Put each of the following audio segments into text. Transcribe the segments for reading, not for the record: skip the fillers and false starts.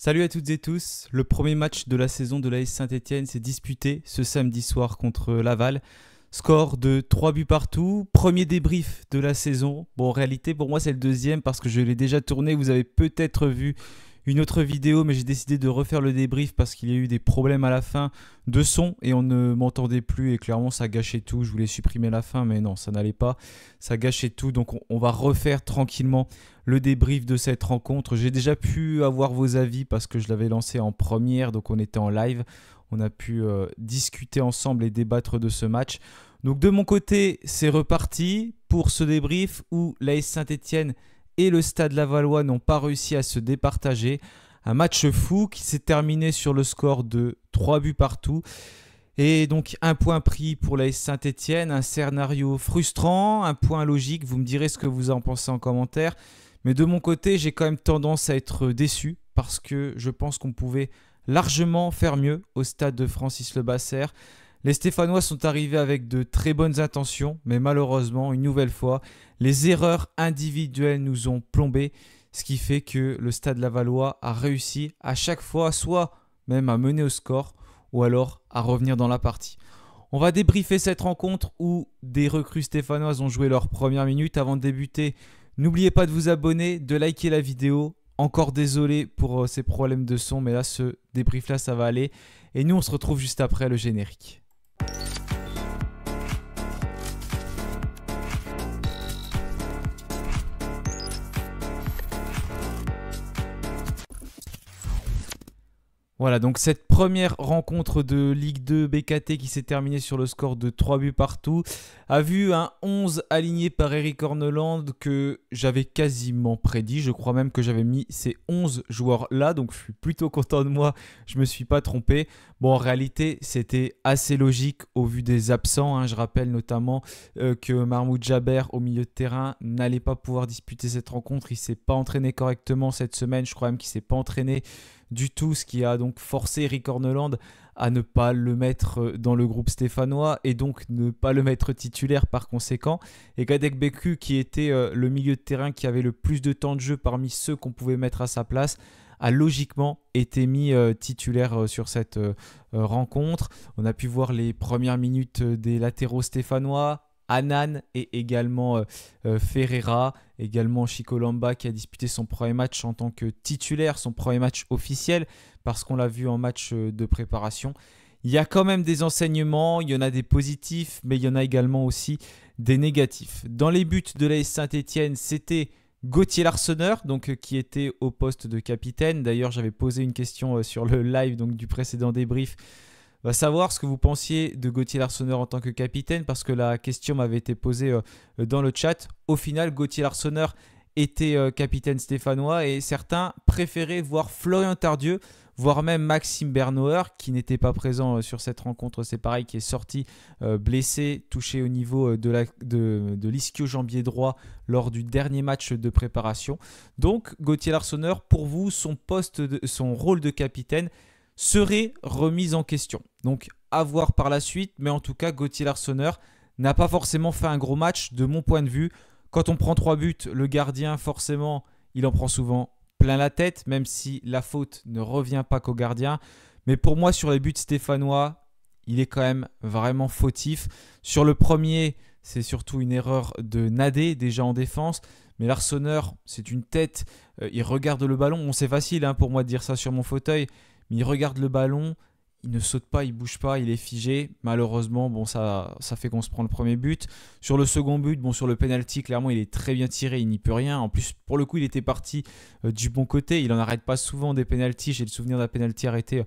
Salut à toutes et tous, le premier match de la saison de l'AS Saint-Etienne s'est disputé ce samedi soir contre Laval. Score de 3 buts partout, premier débrief de la saison. Bon, en réalité, pour moi, c'est le deuxième parce que je l'ai déjà tourné. Vous avez peut-être vu une autre vidéo, mais j'ai décidé de refaire le débrief parce qu'il y a eu des problèmes à la fin de son et on ne m'entendait plus et clairement, ça gâchait tout. Je voulais supprimer la fin, mais non, ça n'allait pas. Ça gâchait tout, donc on va refaire tranquillement le débrief de cette rencontre. J'ai déjà pu avoir vos avis parce que je l'avais lancé en première, donc on était en live. On a pu discuter ensemble et débattre de ce match. Donc de mon côté, c'est reparti pour ce débrief où l'AS Saint-Etienne et le Stade Lavallois n'ont pas réussi à se départager. Un match fou qui s'est terminé sur le score de 3 buts partout. Et donc un point pris pour l'AS Saint-Etienne, un scénario frustrant, un point logique. Vous me direz ce que vous en pensez en commentaire. Mais de mon côté, j'ai quand même tendance à être déçu parce que je pense qu'on pouvait largement faire mieux au stade de Francis Lebasser. Les Stéphanois sont arrivés avec de très bonnes intentions, mais malheureusement, une nouvelle fois, les erreurs individuelles nous ont plombés, ce qui fait que le Stade Lavallois a réussi à chaque fois, soit même à mener au score, ou alors à revenir dans la partie. On va débriefer cette rencontre où des recrues stéphanoises ont joué leurs premières minutes. Avant de débuter, n'oubliez pas de vous abonner, de liker la vidéo. Encore désolé pour ces problèmes de son, mais là, ce débrief-là, ça va aller. Et nous, on se retrouve juste après le générique. Voilà, donc cette première rencontre de Ligue 2 BKT qui s'est terminée sur le score de 3 buts partout a vu un 11 aligné par Eric Horneland que j'avais quasiment prédit. Je crois même que j'avais mis ces 11 joueurs-là, donc je suis plutôt content de moi, je ne me suis pas trompé. Bon, en réalité, c'était assez logique au vu des absents. Je rappelle notamment que Mahmoud Jaber au milieu de terrain n'allait pas pouvoir disputer cette rencontre. Il ne s'est pas entraîné correctement cette semaine, je crois même qu'il ne s'est pas entraîné du tout, ce qui a donc forcé Eric Horneland à ne pas le mettre dans le groupe stéphanois et donc ne pas le mettre titulaire par conséquent. Et Gadek Beku, qui était le milieu de terrain qui avait le plus de temps de jeu parmi ceux qu'on pouvait mettre à sa place, a logiquement été mis titulaire sur cette rencontre. On a pu voir les premières minutes des latéraux stéphanois, Anan et également Ferreira, également Chico Lamba qui a disputé son premier match en tant que titulaire, son premier match officiel parce qu'on l'a vu en match de préparation. Il y a quand même des enseignements, il y en a des positifs, mais il y en a également aussi des négatifs. Dans les buts de l'AS Saint-Etienne, c'était Gauthier Larsonneur, donc, qui était au poste de capitaine. D'ailleurs, j'avais posé une question sur le live donc, du précédent débrief. Va savoir ce que vous pensiez de Gauthier Larsonneur en tant que capitaine parce que la question m'avait été posée dans le chat. Au final, Gauthier Larsonneur était capitaine stéphanois et certains préféraient voir Florian Tardieu, voire même Maxime Bernauer qui n'était pas présent sur cette rencontre. C'est pareil, qui est sorti blessé, touché au niveau de l'ischio-jambier droit lors du dernier match de préparation. Donc Gauthier Larsonneur, pour vous, son rôle de capitaine serait remise en question. Donc à voir par la suite, mais en tout cas Gauthier Larsonneur n'a pas forcément fait un gros match de mon point de vue. Quand on prend 3 buts, le gardien forcément il en prend souvent plein la tête, même si la faute ne revient pas qu'au gardien. Mais pour moi sur les buts stéphanois, il est quand même vraiment fautif. Sur le premier, c'est surtout une erreur de Nadé déjà en défense. Mais Larsonneur, c'est une tête, il regarde le ballon. Bon, c'est facile pour moi de dire ça sur mon fauteuil. Mais il regarde le ballon, il ne saute pas, il ne bouge pas, il est figé. Malheureusement, bon, ça fait qu'on se prend le premier but. Sur le second but, bon, sur le penalty, clairement, il est très bien tiré, il n'y peut rien. En plus, pour le coup, il était parti du bon côté. Il n'en arrête pas souvent des penaltys. J'ai le souvenir d'un penalty arrêté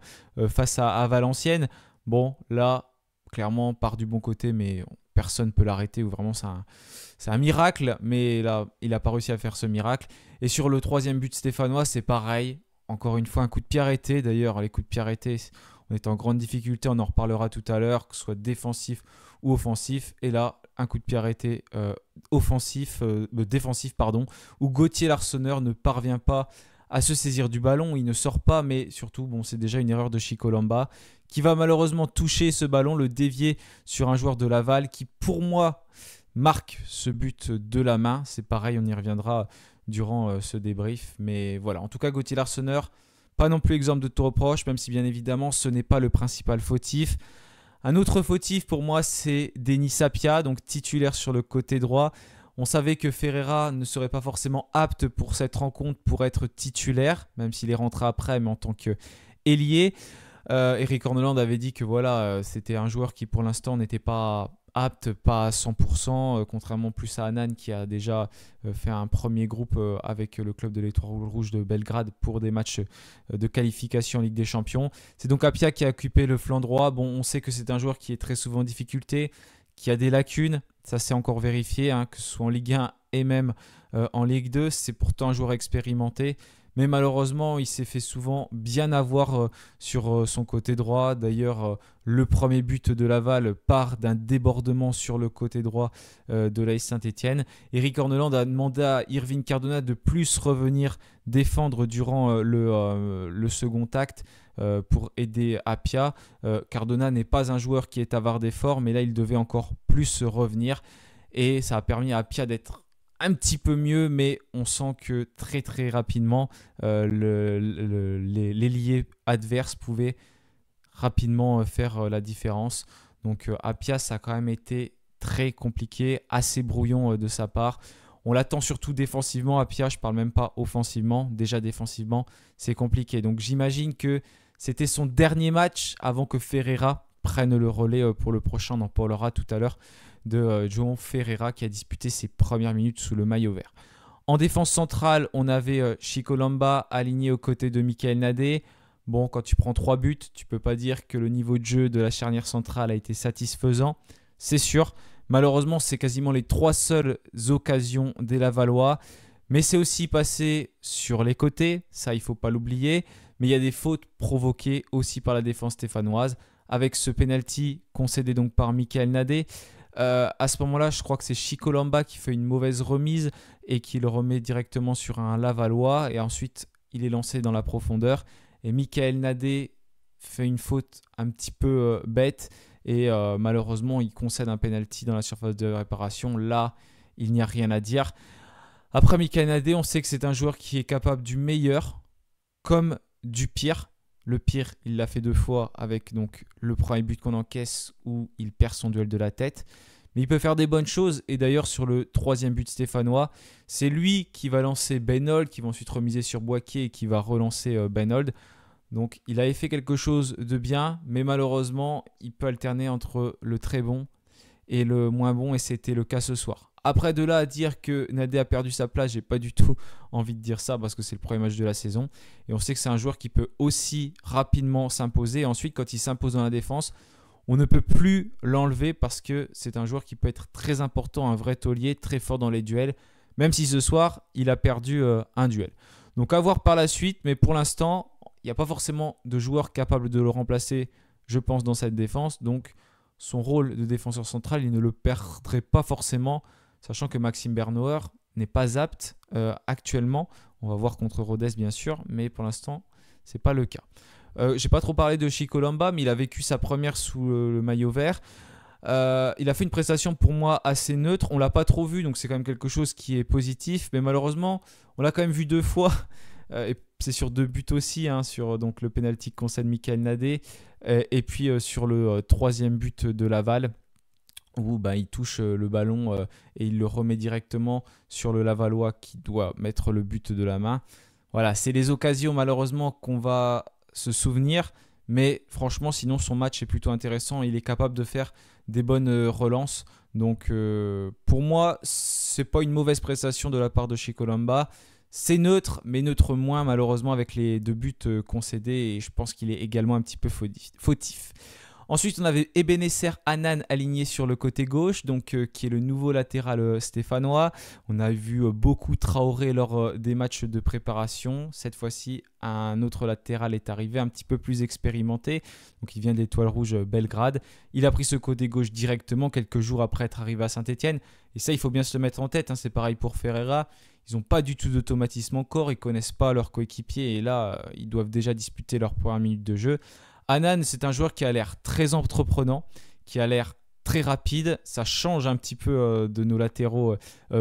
face à Valenciennes. Bon, là, clairement, part du bon côté, mais personne ne peut l'arrêter. Ou vraiment, c'est un miracle. Mais là, il n'a pas réussi à faire ce miracle. Et sur le troisième but stéphanois, c'est pareil. Encore une fois, un coup de pied arrêté. D'ailleurs, les coups de pied arrêtés, on est en grande difficulté. On en reparlera tout à l'heure, que ce soit défensif ou offensif. Et là, un coup de pied arrêté défensif, où Gauthier Larsonneur ne parvient pas à se saisir du ballon. Il ne sort pas, mais surtout, bon, c'est déjà une erreur de Chico Lamba qui va malheureusement toucher ce ballon, le dévier sur un joueur de Laval qui, pour moi, marque ce but de la main. C'est pareil, on y reviendra durant ce débrief. Mais voilà, en tout cas, Gauthier Larsonneur, pas non plus exemple de tout reproche, même si bien évidemment ce n'est pas le principal fautif. Un autre fautif pour moi, c'est Denis Sapia, donc titulaire sur le côté droit. On savait que Ferreira ne serait pas forcément apte pour cette rencontre pour être titulaire, même s'il est rentré après, mais en tant qu'ailier. Eric Horneland avait dit que voilà, c'était un joueur qui pour l'instant n'était pas apte, pas à 100%, contrairement plus à Annan qui a déjà fait un premier groupe avec le club de l'Étoile Rouge de Belgrade pour des matchs de qualification en Ligue des Champions. C'est donc Apia qui a occupé le flanc droit. Bon, on sait que c'est un joueur qui est très souvent en difficulté, qui a des lacunes, ça c'est encore vérifié, hein, que ce soit en Ligue 1 et même en Ligue 2. C'est pourtant un joueur expérimenté. Mais malheureusement, il s'est fait souvent bien avoir sur son côté droit. D'ailleurs, le premier but de Laval part d'un débordement sur le côté droit de l'AS Saint-Etienne. Eric Horneland a demandé à Irving Cardona de plus revenir défendre durant le second acte pour aider Apia. Cardona n'est pas un joueur qui est avare d'efforts, mais là, il devait encore plus revenir. Et ça a permis à Apia d'être un petit peu mieux, mais on sent que très très rapidement l'ailier adverse pouvait rapidement faire la différence. Donc Apia, ça a quand même été très compliqué, assez brouillon de sa part. On l'attend surtout défensivement, Apia, je ne parle même pas offensivement. Déjà défensivement, c'est compliqué. Donc j'imagine que c'était son dernier match avant que Ferreira prenne le relais pour le prochain. On en parlera tout à l'heure de João Ferreira qui a disputé ses premières minutes sous le maillot vert. En défense centrale, on avait Chico Lamba aligné aux côtés de Michael Nadé. Bon, quand tu prends 3 buts, tu ne peux pas dire que le niveau de jeu de la charnière centrale a été satisfaisant, c'est sûr. Malheureusement, c'est quasiment les 3 seules occasions des Lavallois. Mais c'est aussi passé sur les côtés, ça il ne faut pas l'oublier. Mais il y a des fautes provoquées aussi par la défense stéphanoise, avec ce penalty concédé donc par Michael Nadé. À ce moment-là, je crois que c'est Chico Lamba qui fait une mauvaise remise et qui le remet directement sur un Lavallois. Et ensuite, il est lancé dans la profondeur. Et Michael Nadé fait une faute un petit peu bête. Et malheureusement, il concède un penalty dans la surface de réparation. Là, il n'y a rien à dire. Après Michael Nadé, on sait que c'est un joueur qui est capable du meilleur comme du pire. Le pire, il l'a fait 2 fois avec donc le premier but qu'on encaisse où il perd son duel de la tête. Mais il peut faire des bonnes choses. Et d'ailleurs, sur le 3e but stéphanois, c'est lui qui va lancer Benold, qui va ensuite remiser sur Boaké et qui va relancer Benold. Donc, il avait fait quelque chose de bien. Mais malheureusement, il peut alterner entre le très bon et le moins bon. Et c'était le cas ce soir. Après, de là à dire que Nadé a perdu sa place, j'ai pas du tout envie de dire ça parce que c'est le premier match de la saison. Et on sait que c'est un joueur qui peut aussi rapidement s'imposer. Et ensuite, quand il s'impose dans la défense, on ne peut plus l'enlever parce que c'est un joueur qui peut être très important, un vrai taulier, très fort dans les duels. Même si ce soir, il a perdu un duel. Donc à voir par la suite. Mais pour l'instant, il n'y a pas forcément de joueur capable de le remplacer, je pense, dans cette défense. Donc son rôle de défenseur central, il ne le perdrait pas forcément. Sachant que Maxime Bernauer n'est pas apte actuellement. On va voir contre Rodez bien sûr, mais pour l'instant, ce n'est pas le cas. Je n'ai pas trop parlé de Chico Lamba, mais il a vécu sa première sous le maillot vert. Il a fait une prestation pour moi assez neutre. On ne l'a pas trop vu, donc c'est quand même quelque chose qui est positif. Mais malheureusement, on l'a quand même vu 2 fois. Et c'est sur 2 buts aussi, hein, sur donc, le penalty que concède Michael Nadé. Et puis sur le 3e but de Laval, où il touche le ballon et il le remet directement sur le Lavallois qui doit mettre le but de la main. Voilà, c'est les occasions malheureusement qu'on va se souvenir, mais franchement sinon son match est plutôt intéressant. Il est capable de faire des bonnes relances. Donc pour moi, c'est pas une mauvaise prestation de la part de Chico Lamba. C'est neutre, mais neutre moins malheureusement avec les 2 buts concédés et je pense qu'il est également un petit peu fautif. Ensuite, on avait Ebenezer Annan aligné sur le côté gauche, donc qui est le nouveau latéral stéphanois. On a vu beaucoup Traoré lors des matchs de préparation. Cette fois-ci, un autre latéral est arrivé, un petit peu plus expérimenté. Donc, il vient de l'Étoile Rouge Belgrade. Il a pris ce côté gauche directement quelques jours après être arrivé à Saint-Etienne. Et ça, il faut bien se le mettre en tête, hein. C'est pareil pour Ferreira. Ils n'ont pas du tout d'automatisme encore. Ils ne connaissent pas leurs coéquipiers. Et là, ils doivent déjà disputer leur première minute de jeu. Annan, c'est un joueur qui a l'air très entreprenant, qui a l'air très rapide. Ça change un petit peu de nos latéraux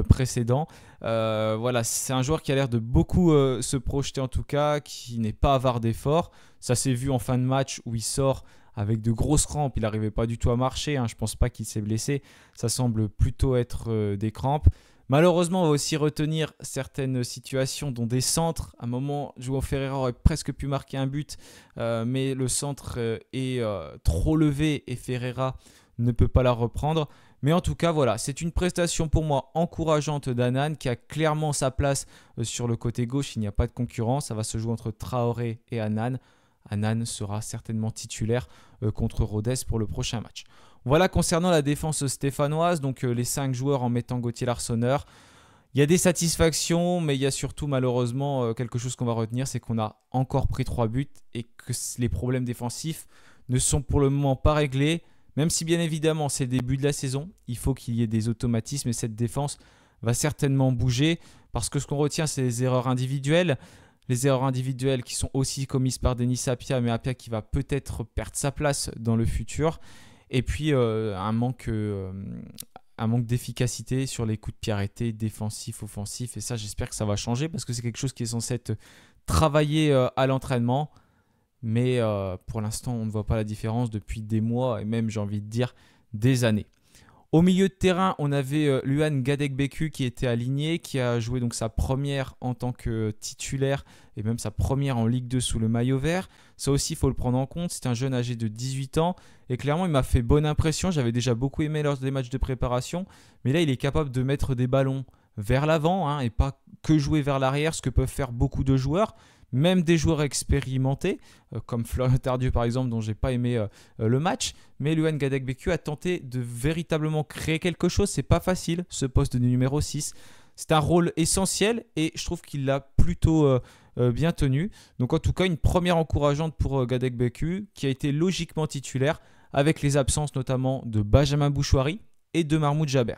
précédents. Voilà, c'est un joueur qui a l'air de beaucoup se projeter en tout cas, qui n'est pas avare d'efforts. Ça s'est vu en fin de match où il sort avec de grosses crampes. Il n'arrivait pas du tout à marcher. Je ne pense pas qu'il s'est blessé. Ça semble plutôt être des crampes. Malheureusement, on va aussi retenir certaines situations, dont des centres. À un moment, João Ferreira aurait presque pu marquer un but, mais le centre est trop levé et Ferreira ne peut pas la reprendre. Mais en tout cas, voilà, c'est une prestation pour moi encourageante d'Anan qui a clairement sa place sur le côté gauche. Il n'y a pas de concurrence. Ça va se jouer entre Traoré et Anan. Anan sera certainement titulaire contre Rodez pour le prochain match. Voilà concernant la défense stéphanoise, donc les 5 joueurs en mettant Gauthier Larsonneur. Il y a des satisfactions, mais il y a surtout malheureusement quelque chose qu'on va retenir, c'est qu'on a encore pris 3 buts et que les problèmes défensifs ne sont pour le moment pas réglés. Même si bien évidemment c'est le début de la saison, il faut qu'il y ait des automatismes et cette défense va certainement bouger parce que ce qu'on retient c'est les erreurs individuelles. Les erreurs individuelles qui sont aussi commises par Denis Apia, mais Apia qui va peut-être perdre sa place dans le futur. Et puis un manque d'efficacité sur les coups de pied arrêtés, défensifs, offensifs. Et ça, j'espère que ça va changer parce que c'est quelque chose qui est censé être travaillé à l'entraînement. Mais pour l'instant, on ne voit pas la différence depuis des mois et même, j'ai envie de dire, des années. Au milieu de terrain, on avait Luan Gadegbeku qui était aligné, qui a joué donc sa première en tant que titulaire et même sa première en Ligue 2 sous le maillot vert. Ça aussi, il faut le prendre en compte. C'est un jeune âgé de 18 ans et clairement, il m'a fait bonne impression. J'avais déjà beaucoup aimé lors des matchs de préparation, mais là, il est capable de mettre des ballons vers l'avant et pas que jouer vers l'arrière, ce que peuvent faire beaucoup de joueurs. Même des joueurs expérimentés, comme Florian Tardieu par exemple, dont je n'ai pas aimé le match. Mais Luan Gadegbeku a tenté de véritablement créer quelque chose. C'est pas facile, ce poste de numéro 6. C'est un rôle essentiel et je trouve qu'il l'a plutôt bien tenu. Donc en tout cas, une première encourageante pour Gadegbeku, qui a été logiquement titulaire, avec les absences notamment de Benjamin Bouchouari et de Mahmoud Jaber.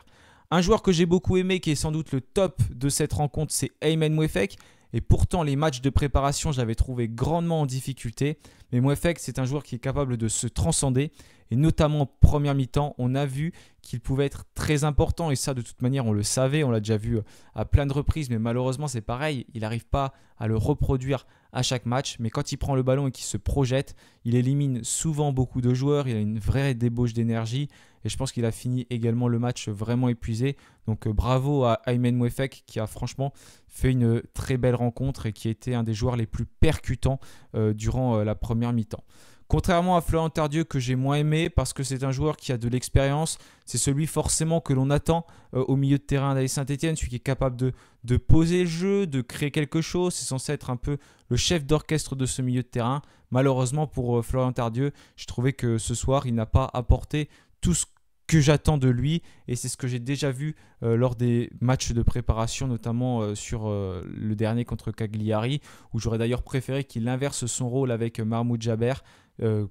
Un joueur que j'ai beaucoup aimé, qui est sans doute le top de cette rencontre, c'est Aymen Mouefek. Et pourtant, les matchs de préparation, je l'avais trouvé grandement en difficulté. Mais Mouefek, c'est un joueur qui est capable de se transcender. Et notamment en première mi-temps, on a vu qu'il pouvait être très important. Et ça, de toute manière, on le savait. On l'a déjà vu à plein de reprises. Mais malheureusement, c'est pareil. Il n'arrive pas à le reproduire à chaque match. Mais quand il prend le ballon et qu'il se projette, il élimine souvent beaucoup de joueurs. Il a une vraie débauche d'énergie. Et je pense qu'il a fini également le match vraiment épuisé. Donc bravo à Aymen Mouefek qui a franchement fait une très belle rencontre et qui a été un des joueurs les plus percutants durant la première mi-temps. Contrairement à Florian Tardieu que j'ai moins aimé parce que c'est un joueur qui a de l'expérience, c'est celui forcément que l'on attend au milieu de terrain d'AS Saint-Etienne, celui qui est capable de poser le jeu, de créer quelque chose. C'est censé être un peu le chef d'orchestre de ce milieu de terrain. Malheureusement pour Florian Tardieu, je trouvais que ce soir il n'a pas apporté tout ce que j'attends de lui et c'est ce que j'ai déjà vu lors des matchs de préparation, notamment sur le dernier contre Cagliari, où j'aurais d'ailleurs préféré qu'il inverse son rôle avec Mahmoud Jaber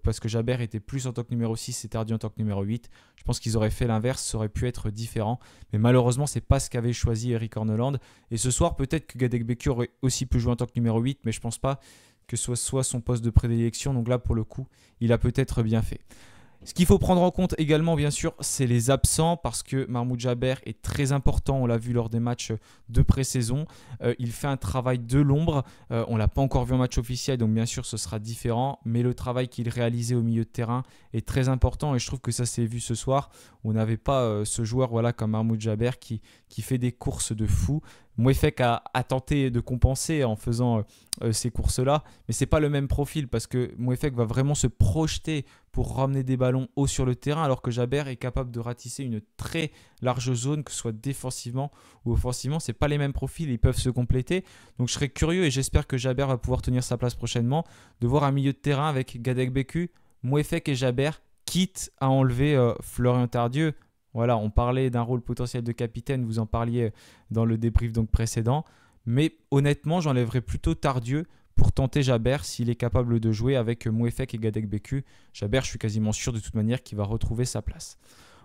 parce que Jaber était plus en tant que numéro 6 et Tardieu en tant que numéro 8. Je pense qu'ils auraient fait l'inverse, ça aurait pu être différent, mais malheureusement c'est pas ce qu'avait choisi Eric Horneland. Et ce soir peut-être que Gadegbeku aurait aussi pu jouer en tant que numéro 8, mais je pense pas que ce soit son poste de prédilection, donc là pour le coup il a peut-être bien fait. Ce qu'il faut prendre en compte également, bien sûr, c'est les absents parce que Mahmoud Jaber est très important. On l'a vu lors des matchs de pré-saison. Il fait un travail de l'ombre. On ne l'a pas encore vu en match officiel, donc bien sûr, ce sera différent. Mais le travail qu'il réalisait au milieu de terrain est très important et je trouve que ça s'est vu ce soir. On n'avait pas ce joueur comme Mahmoud Jaber qui fait des courses de fou. Mouefek a tenté de compenser en faisant ces courses-là, mais ce n'est pas le même profil parce que Mouefek va vraiment se projeter pour ramener des ballons haut sur le terrain alors que Jaber est capable de ratisser une très large zone, que ce soit défensivement ou offensivement. Ce n'est pas les mêmes profils, ils peuvent se compléter. Donc je serais curieux et j'espère que Jaber va pouvoir tenir sa place prochainement, de voir un milieu de terrain avec Gadegbeku, Mouefek et Jaber, quitte à enlever Florian Tardieu. Voilà, on parlait d'un rôle potentiel de capitaine, vous en parliez dans le débrief donc précédent. Mais honnêtement, j'enlèverais plutôt Tardieu pour tenter Jaber s'il est capable de jouer avec Mouefek et Gadegbeku. Jaber, je suis quasiment sûr de toute manière qu'il va retrouver sa place.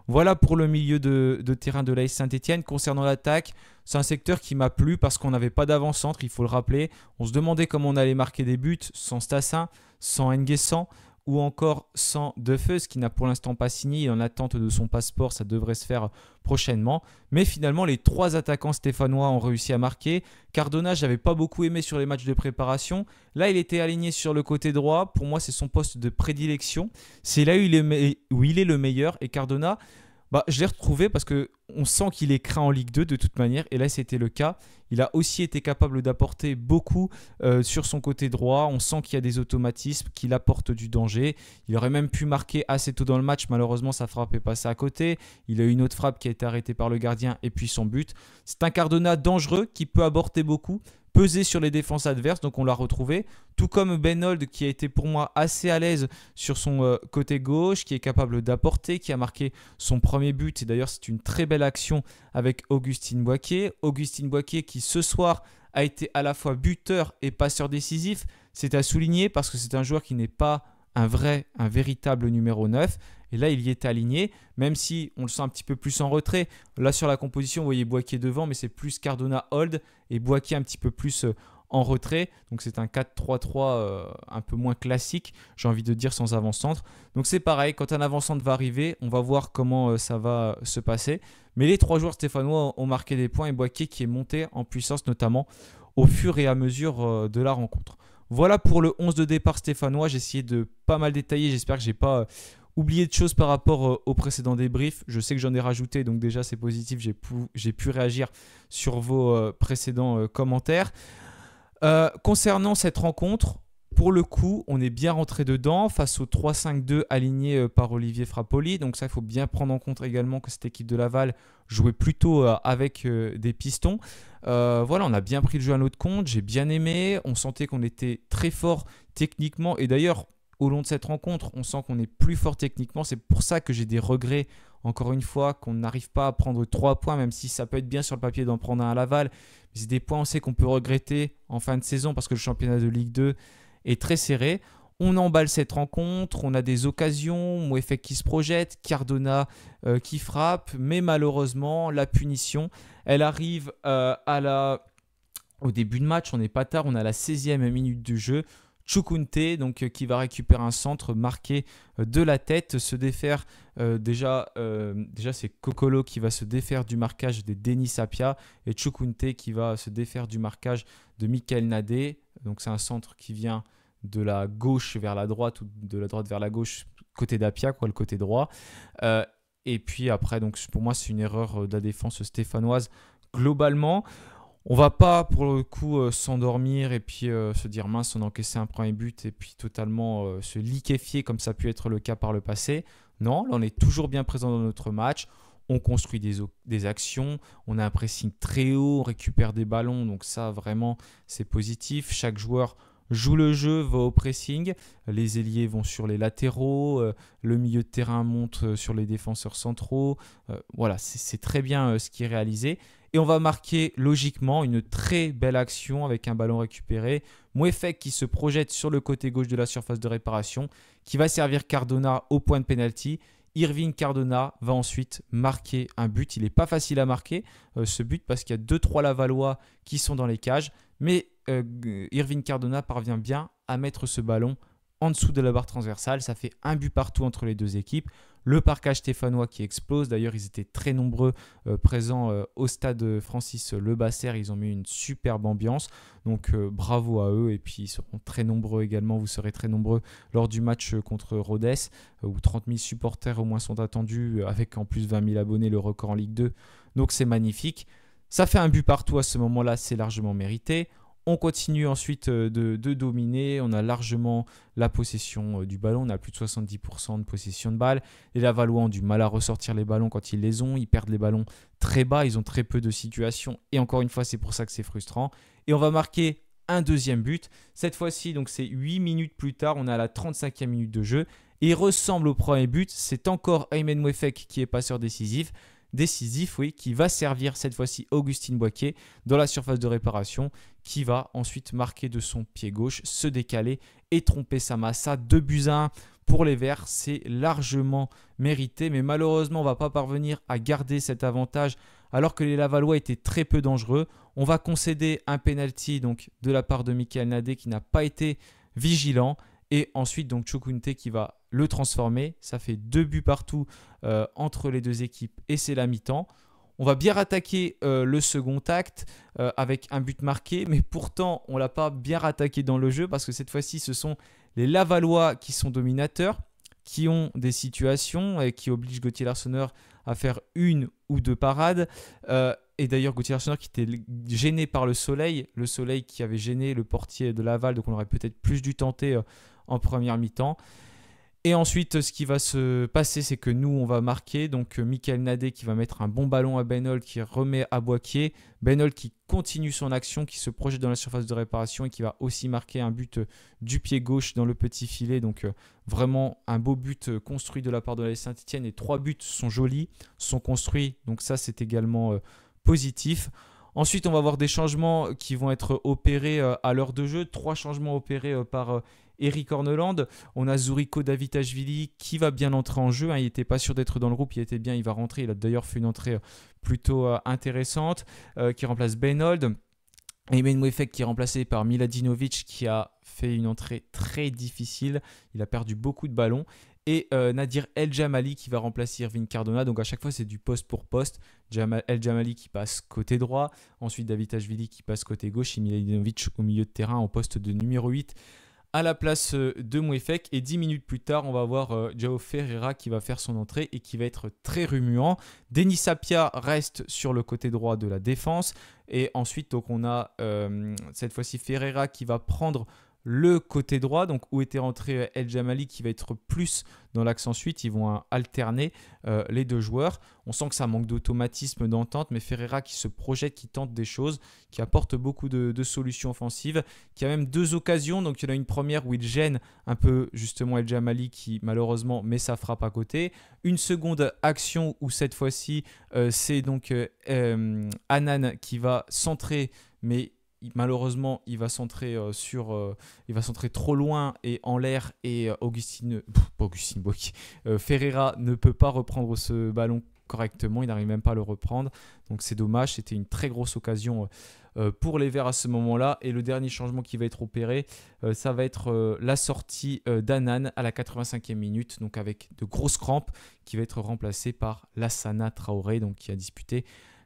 Voilà pour le milieu de terrain de l'AS Saint-Etienne. Concernant l'attaque, c'est un secteur qui m'a plu parce qu'on n'avait pas d'avant-centre, il faut le rappeler. On se demandait comment on allait marquer des buts sans Stassin, sans N'Guessan. ou encore sans Defeus qui n'a pour l'instant pas signé, en attente de son passeport, ça devrait se faire prochainement. Mais finalement, les 3 attaquants stéphanois ont réussi à marquer. Cardona, je n'avais pas beaucoup aimé sur les matchs de préparation. Là, il était aligné sur le côté droit. Pour moi, c'est son poste de prédilection. C'est là où il est le meilleur. Et Cardona, je l'ai retrouvé parce qu'on sent qu'il est craint en Ligue 2 de toute manière. Et là, c'était le cas. Il a aussi été capable d'apporter beaucoup sur son côté droit. On sent qu'il y a des automatismes, qu'il apporte du danger. Il aurait même pu marquer assez tôt dans le match. Malheureusement, sa frappe est passée à côté. Il a eu une autre frappe qui a été arrêtée par le gardien et puis son but. C'est un Cardona dangereux qui peut aborder beaucoup, peser sur les défenses adverses, donc on l'a retrouvé. Tout comme Ben Holt qui a été pour moi assez à l'aise sur son côté gauche, qui est capable d'apporter, qui a marqué son premier but. Et d'ailleurs, c'est une très belle action avec Augustin Boaké. Augustin Boaké qui ce soir a été à la fois buteur et passeur décisif. C'est à souligner parce que c'est un joueur qui n'est pas un véritable numéro 9. Et là, il y est aligné, même si on le sent un petit peu plus en retrait. Là, sur la composition, vous voyez Boaké devant, mais c'est plus Cardona Holt et Boaké un petit peu plus en retrait. Donc, c'est un 4-3-3 un peu moins classique, j'ai envie de dire, sans avant-centre. Donc, c'est pareil, quand un avant-centre va arriver, on va voir comment ça va se passer. Mais les 3 joueurs stéphanois ont marqué des points et Boaké qui est monté en puissance, notamment au fur et à mesure de la rencontre. Voilà pour le 11 de départ stéphanois. J'ai essayé de pas mal détailler. J'espère que je n'ai pas oublié de choses par rapport au précédent débrief. Je sais que j'en ai rajouté, donc déjà c'est positif. J'ai pu réagir sur vos précédents commentaires. Concernant cette rencontre, pour le coup, on est bien rentré dedans face au 3-5-2 aligné par Olivier Frappoli. Donc ça, il faut bien prendre en compte également que cette équipe de Laval jouait plutôt avec des pistons. Voilà, on a bien pris le jeu à notre compte. J'ai bien aimé. On sentait qu'on était très fort techniquement. Et d'ailleurs, au long de cette rencontre, on sent qu'on est plus fort techniquement. C'est pour ça que j'ai des regrets, encore une fois, qu'on n'arrive pas à prendre 3 points, même si ça peut être bien sur le papier d'en prendre un à Laval. Mais c'est des points, on sait qu'on peut regretter en fin de saison parce que le championnat de Ligue 2 est très serré. On emballe cette rencontre, on a des occasions, Mouefek qui se projette, Cardona qui frappe, mais malheureusement, la punition, elle arrive au début de match, on n'est pas tard, on a la 16e minute du jeu. Chukwunte, donc qui va récupérer un centre marqué de la tête, se défaire déjà c'est Kokolo qui va se défaire du marquage de Denis Sapia et Chukwunte qui va se défaire du marquage de Michael Nadé. Donc c'est un centre qui vient de la gauche vers la droite ou de la droite vers la gauche, côté d'Apia, le côté droit. Et puis après, donc pour moi c'est une erreur de la défense stéphanoise globalement. On va pas pour le coup s'endormir et puis se dire mince, on a encaissé un premier but et puis totalement se liquéfier comme ça a pu être le cas par le passé. Non, là on est toujours bien présent dans notre match. On construit des actions, on a un pressing très haut, on récupère des ballons, donc ça vraiment c'est positif. Chaque joueur joue le jeu, va au pressing, les ailiers vont sur les latéraux, le milieu de terrain monte sur les défenseurs centraux. Voilà, c'est très bien ce qui est réalisé. Et on va marquer logiquement une très belle action avec un ballon récupéré. Mouefek qui se projette sur le côté gauche de la surface de réparation, qui va servir Cardona au point de pénalty. Irving Cardona va ensuite marquer un but. Il n'est pas facile à marquer ce but parce qu'il y a 2-3 Lavallois qui sont dans les cages. Mais Irving Cardona parvient bien à mettre ce ballon en dessous de la barre transversale. Ça fait un but partout entre les deux équipes. Le parquage stéphanois qui explose. D'ailleurs, ils étaient très nombreux présents au stade Francis Lebasser. Ils ont mis une superbe ambiance. Donc, bravo à eux. Et puis, ils seront très nombreux également. Vous serez très nombreux lors du match contre Rodez, où 30 000 supporters au moins sont attendus, avec en plus 20 000 abonnés, le record en Ligue 2. Donc, c'est magnifique. Ça fait un but partout à ce moment-là. C'est largement mérité. On continue ensuite de dominer, on a largement la possession du ballon, on a plus de 70% de possession de balle. Les Lavallois ont du mal à ressortir les ballons quand ils les ont, ils perdent les ballons très bas, ils ont très peu de situations et encore une fois c'est pour ça que c'est frustrant. Et on va marquer un deuxième but, cette fois-ci donc c'est 8 minutes plus tard, on est à la 35e minute de jeu et il ressemble au premier but, c'est encore Aymen Mouefek qui est passeur décisif, oui, qui va servir cette fois-ci Augustin Boaké dans la surface de réparation, qui va ensuite marquer de son pied gauche, se décaler et tromper Samassa. 2-1 pour les Verts, c'est largement mérité, mais malheureusement on ne va pas parvenir à garder cet avantage alors que les Lavallois étaient très peu dangereux. On va concéder un penalty donc de la part de Michael Nadé qui n'a pas été vigilant. Et ensuite, donc Chukwunte qui va le transformer. Ça fait 2 buts partout entre les deux équipes et c'est la mi-temps. On va bien rattaquer le second acte avec un but marqué, mais pourtant on ne l'a pas bien rattaqué dans le jeu parce que cette fois-ci ce sont les Lavallois qui sont dominateurs, qui ont des situations et qui obligent Gauthier Larsonneur à faire 1 ou 2 parades. Et d'ailleurs Gauthier Larsonneur qui était gêné par le soleil qui avait gêné le portier de Laval, donc on aurait peut-être plus dû tenter en première mi-temps. Et ensuite, ce qui va se passer, c'est que nous, on va marquer. Donc, Michael Nadé qui va mettre un bon ballon à Ben Holt qui remet à Boakier. Ben Holt qui continue son action, qui se projette dans la surface de réparation et qui va aussi marquer un but du pied gauche dans le petit filet. Donc, vraiment un beau but construit de la part de la Saint-Etienne. Et 3 buts sont jolis, sont construits. Donc, ça, c'est également positif. Ensuite, on va avoir des changements qui vont être opérés à l'heure de jeu. 3 changements opérés par Eric Horneland. On a Zuriko Davitashvili qui va bien entrer en jeu. Il n'était pas sûr d'être dans le groupe, il était bien, il va rentrer. Il a d'ailleurs fait une entrée plutôt intéressante qui remplace Ben Holt. Aymen Mouefek qui est remplacé par Miladinovic qui a fait une entrée très difficile. Il a perdu beaucoup de ballons. Et Nadir El Jamali qui va remplacer Irving Cardona. Donc à chaque fois, c'est du poste pour poste. El Jamali qui passe côté droit. Ensuite, Davitashvili qui passe côté gauche. Et Miladinovic au milieu de terrain en poste de numéro 8 à la place de Mouefek. Et 10 minutes plus tard, on va voir João Ferreira qui va faire son entrée et qui va être très remuant. Denis Sapia reste sur le côté droit de la défense. Et ensuite, donc, on a cette fois-ci Ferreira qui va prendre le côté droit, donc où était rentré El Jamali qui va être plus dans l'axe ensuite. Ils vont alterner les deux joueurs. On sent que ça manque d'automatisme, d'entente, mais Ferreira qui se projette, qui tente des choses, qui apporte beaucoup de solutions offensives, qui a même 2 occasions. Donc il y en a une première où il gêne un peu justement El Jamali qui malheureusement met sa frappe à côté. Une seconde action où cette fois-ci c'est donc Hanan qui va centrer, mais malheureusement, il va centrer il va centrer trop loin et en l'air et Ferreira ne peut pas reprendre ce ballon correctement. Il n'arrive même pas à le reprendre. Donc c'est dommage. C'était une très grosse occasion pour les Verts à ce moment-là. Et le dernier changement qui va être opéré, ça va être la sortie d'Hanan à la 85e minute, donc avec de grosses crampes, qui va être remplacé par Lassana Traoré, donc qui a disputé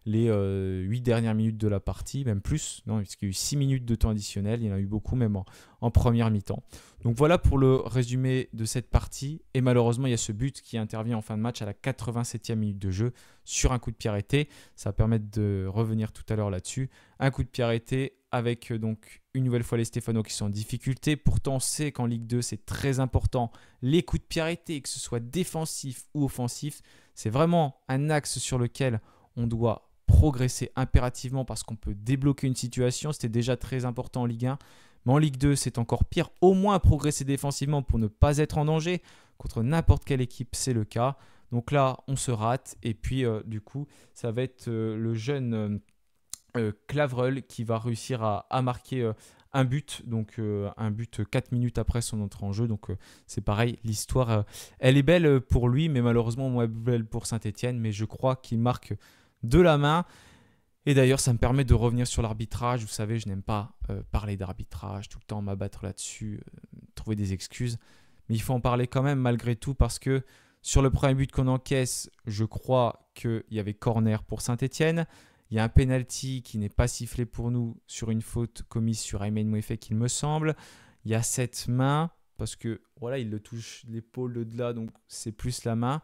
les 8 dernières minutes de la partie, même plus, non, parce qu'il y a eu 6 minutes de temps additionnel, il y en a eu beaucoup même en première mi-temps. Donc voilà pour le résumé de cette partie, et malheureusement il y a ce but qui intervient en fin de match à la 87e minute de jeu sur un coup de pied arrêté. Ça va permettre de revenir tout à l'heure là-dessus. Un coup de pied arrêté avec donc une nouvelle fois les Stéphanois qui sont en difficulté. Pourtant on sait qu'en Ligue 2 c'est très important les coups de pied arrêtés, que ce soit défensif ou offensif. C'est vraiment un axe sur lequel on doit progresser impérativement parce qu'on peut débloquer une situation. C'était déjà très important en Ligue 1, mais en Ligue 2 c'est encore pire. Au moins progresser défensivement pour ne pas être en danger. Contre n'importe quelle équipe c'est le cas. Donc là on se rate et puis du coup ça va être le jeune Clavreul qui va réussir à marquer un but, donc un but 4 minutes après son entrée en jeu. Donc c'est pareil, l'histoire elle est belle pour lui, mais malheureusement moins belle pour Saint-Etienne. Mais je crois qu'il marque de la main. Et d'ailleurs, ça me permet de revenir sur l'arbitrage. Vous savez, je n'aime pas parler d'arbitrage, tout le temps m'abattre là-dessus, trouver des excuses. Mais il faut en parler quand même malgré tout parce que sur le premier but qu'on encaisse, je crois qu'il y avait corner pour Saint-Etienne. Il y a un penalty qui n'est pas sifflé pour nous sur une faute commise sur Aymen Mouefek, il me semble. Il y a cette main parce que voilà, il le touche l'épaule de là, donc c'est plus la main.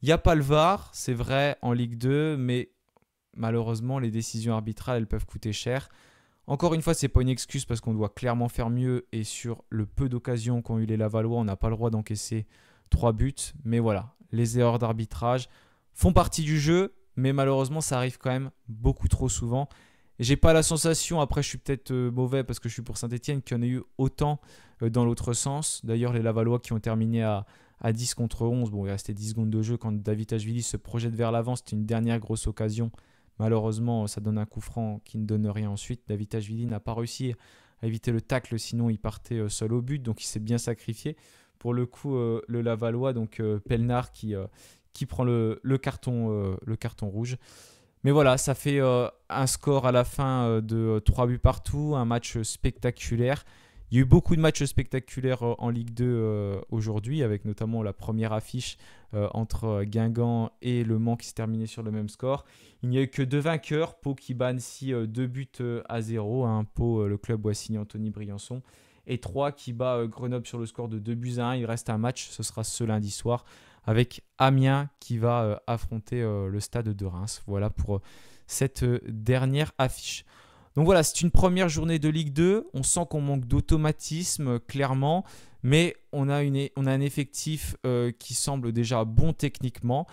Il n'y a pas le VAR, c'est vrai, en Ligue 2, mais malheureusement, les décisions arbitrales, elles peuvent coûter cher. Encore une fois, ce n'est pas une excuse parce qu'on doit clairement faire mieux. Et sur le peu d'occasions qu'ont eu les Lavallois, on n'a pas le droit d'encaisser 3 buts. Mais voilà, les erreurs d'arbitrage font partie du jeu, mais malheureusement, ça arrive quand même beaucoup trop souvent. Et j'ai pas la sensation, après je suis peut-être mauvais parce que je suis pour Saint-Etienne, qu'il y en a eu autant dans l'autre sens. D'ailleurs, les Lavallois qui ont terminé à 10 contre 11. Bon, il restait 10 secondes de jeu quand Davitashvili se projette vers l'avant. C'était une dernière grosse occasion. Malheureusement, ça donne un coup franc qui ne donne rien ensuite. Davitashvili n'a pas réussi à éviter le tacle, sinon il partait seul au but. Donc il s'est bien sacrifié. Pour le coup, le Lavallois, donc Pelnard qui prend le carton rouge. Mais voilà, ça fait un score à la fin de 3 buts partout. Un match spectaculaire Il y a eu beaucoup de matchs spectaculaires en Ligue 2 aujourd'hui, avec notamment la première affiche entre Guingamp et Le Mans qui s'est terminée sur le même score. Il n'y a eu que 2 vainqueurs, Pau qui bat Annecy 2 buts à 0, hein, Pau, le club où a signé Anthony Briançon, et 3 qui bat Grenoble sur le score de 2 buts à 1. Il reste un match, ce sera ce lundi soir, avec Amiens qui va affronter le Stade de Reims. Voilà pour cette dernière affiche. Donc voilà, c'est une première journée de Ligue 2. On sent qu'on manque d'automatisme, clairement, mais on a un effectif qui semble déjà bon techniquement.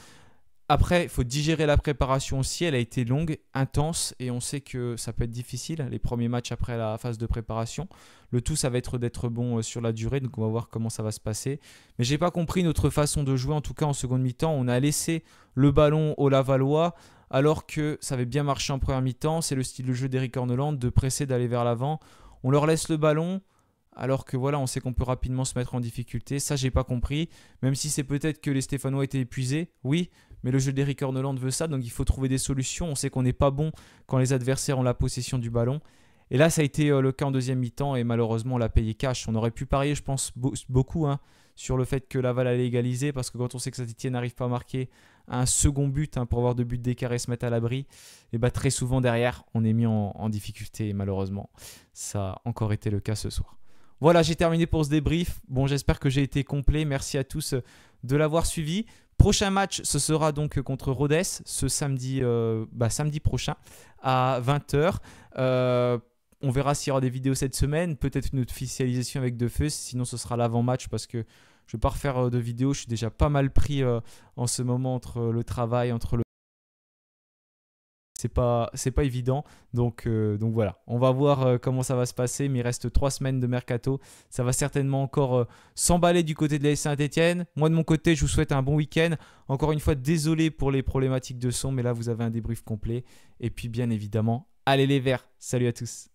Après, il faut digérer la préparation aussi. Elle a été longue, intense, et on sait que ça peut être difficile, les premiers matchs après la phase de préparation. Le tout, ça va être d'être bon sur la durée, donc on va voir comment ça va se passer. Mais j'ai pas compris notre façon de jouer, en tout cas en seconde mi-temps. On a laissé le ballon aux Lavallois, alors que ça avait bien marché en première mi-temps. C'est le style de jeu d'Eric Horneland, de presser, d'aller vers l'avant. On leur laisse le ballon, alors que voilà, on sait qu'on peut rapidement se mettre en difficulté. Ça, j'ai pas compris. Même si c'est peut-être que les Stéphanois étaient épuisés, oui, mais le jeu d'Eric Horneland veut ça, donc il faut trouver des solutions. On sait qu'on n'est pas bon quand les adversaires ont la possession du ballon. Et là, ça a été le cas en deuxième mi-temps, et malheureusement, on l'a payé cash. On aurait pu parier, je pense, beaucoup sur le fait que Laval allait égaliser, parce que quand on sait que Saint-Étienne n'arrive pas à marquer un second but pour avoir 2 buts d'écart et se mettre à l'abri, et bah, très souvent derrière, on est mis en difficulté, et malheureusement, ça a encore été le cas ce soir. Voilà, j'ai terminé pour ce débrief. Bon, j'espère que j'ai été complet. Merci à tous de l'avoir suivi. Prochain match, ce sera donc contre Rodez, ce samedi prochain à 20h. On verra s'il y aura des vidéos cette semaine, peut-être une officialisation avec Defeu, sinon ce sera l'avant-match parce que je ne vais pas refaire de vidéos. Je suis déjà pas mal pris en ce moment entre le travail, entre le... C'est pas évident, donc voilà, on va voir comment ça va se passer, mais il reste 3 semaines de mercato, ça va certainement encore s'emballer du côté de l'AS Saint-Étienne. Moi de mon côté, je vous souhaite un bon week-end, encore une fois désolé pour les problématiques de son, mais là vous avez un débrief complet, et puis bien évidemment, allez les Verts, salut à tous.